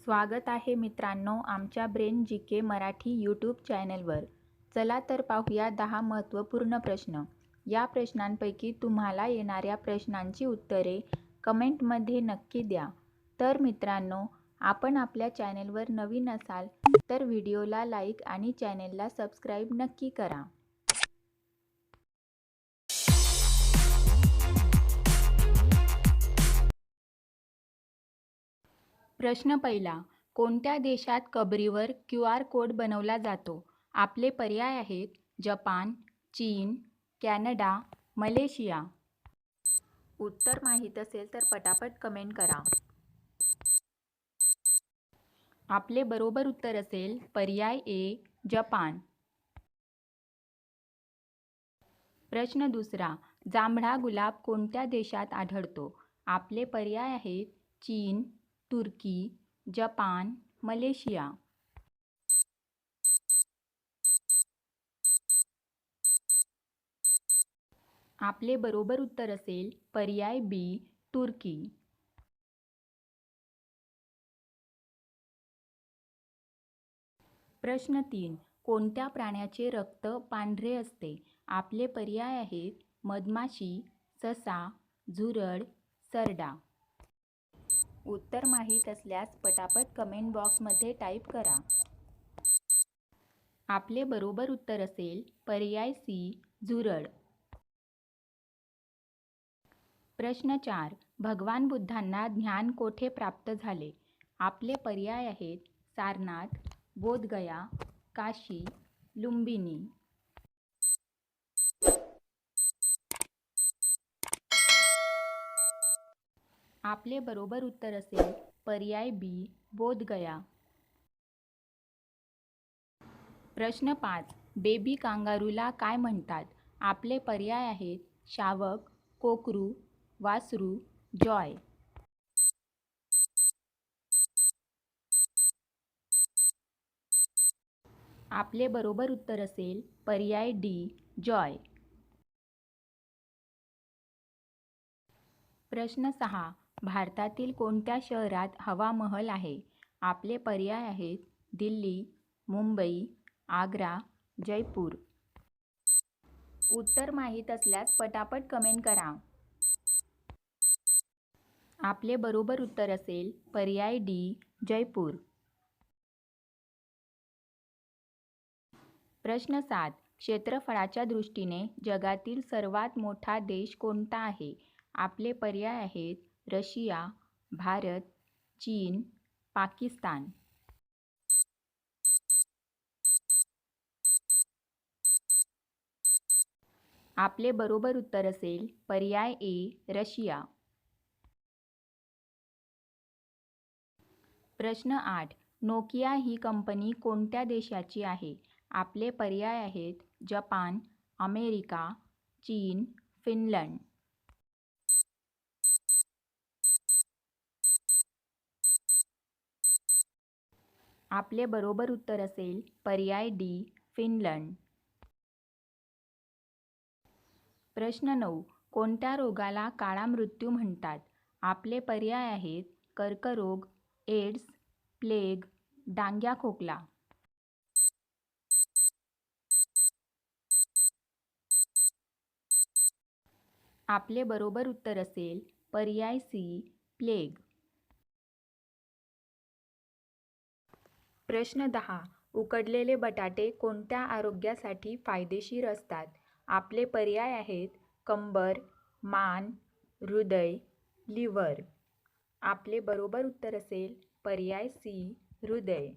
स्वागत आहे मित्रांनो आमच्या ब्रेन जी के मराठी यूट्यूब चॅनलवर. चला तर पाहूया 10 महत्त्वपूर्ण प्रश्न. या प्रश्नांपैकी तुम्हाला येणाऱ्या प्रश्नांची उत्तरे कमेंटमध्ये नक्की द्या. तर मित्रांनो, आपण आपल्या चॅनलवर नवीन असाल तर व्हिडिओला लाईक आणि चॅनलला सबस्क्राईब नक्की करा. प्रश्न पहिला. कोणत्या देशात कबरीवर QR कोड बनवला जातो? आपले पर्याय आहेत जपान, चीन, कॅनडा, मलेशिया. उत्तर माहीत असेल तर पटापट कमेंट करा. आपले बरोबर उत्तर असेल पर्याय ए जपान. प्रश्न दुसरा. जांभळा गुलाब कोणत्या देशात आढळतो? आपले पर्याय आहेत चीन, तुर्की, जपान, मलेशिया. आपले बरोबर उत्तर असेल पर्याय बी तुर्की. प्रश्न 3. कोणत्या प्राण्याचे रक्त पांढरे असते? आपले पर्याय आहेत मधमाशी, ससा, झुरळ, सरडा. उत्तर माहीत असल्यास पटापट कमेंट बॉक्समध्ये टाईप करा. आपले बरोबर उत्तर असेल पर्याय सी झुरळ. प्रश्न 4. भगवान बुद्धांना ज्ञान कोठे प्राप्त झाले? आपले पर्याय आहेत सारनाथ, बोधगया, काशी, लुंबिनी. आपले बरोबर उत्तर असेल पर्याय बी बोधगया. प्रश्न 5. बेबी कांगारूला काय म्हणतात? आपले पर्याय आहेत शावक, कोकरू, वासरू, जॉय. आपले बरोबर उत्तर असेल पर्याय डी जॉय. प्रश्न 6. भारतातील कोणत्या शहरात हवा महल आहे? आपले पर्याय आहेत दिल्ली, मुंबई, आग्रा, जयपूर. उत्तर माहीत असल्यास पटापट कमेंट करा. आपले बरोबर उत्तर असेल पर्याय डी जयपूर. प्रश्न 7. क्षेत्रफळाच्या दृष्टीने जगातील सर्वात मोठा देश कोणता आहे? आपले पर्याय आहेत रशिया, भारत, चीन, पाकिस्तान. आपले बरोबर उत्तर असेल पर्याय ए रशिया. प्रश्न 8. नोकिया ही कंपनी कोणत्या देशाची आहे? आपले पर्याय आहेत जपान, अमेरिका, चीन, फिनलंड. आपले बरोबर उत्तर असेल पर्याय डी फिनलंड. प्रश्न 9. कोणत्या रोगाला काळा मृत्यू म्हणतात? आपले पर्याय आहेत कर्करोग, एड्स, प्लेग, डांग्या खोकला. आपले बरोबर उत्तर असेल पर्याय सी प्लेग. प्रश्न 10. उकडलेले बटाटे कोणत्या आरोग्यासाठी फायदेशीर असतात? आपले पर्याय आहेत कंबर, मान, हृदय, लिव्हर. आपले बरोबर उत्तर असेल पर्याय सी हृदय.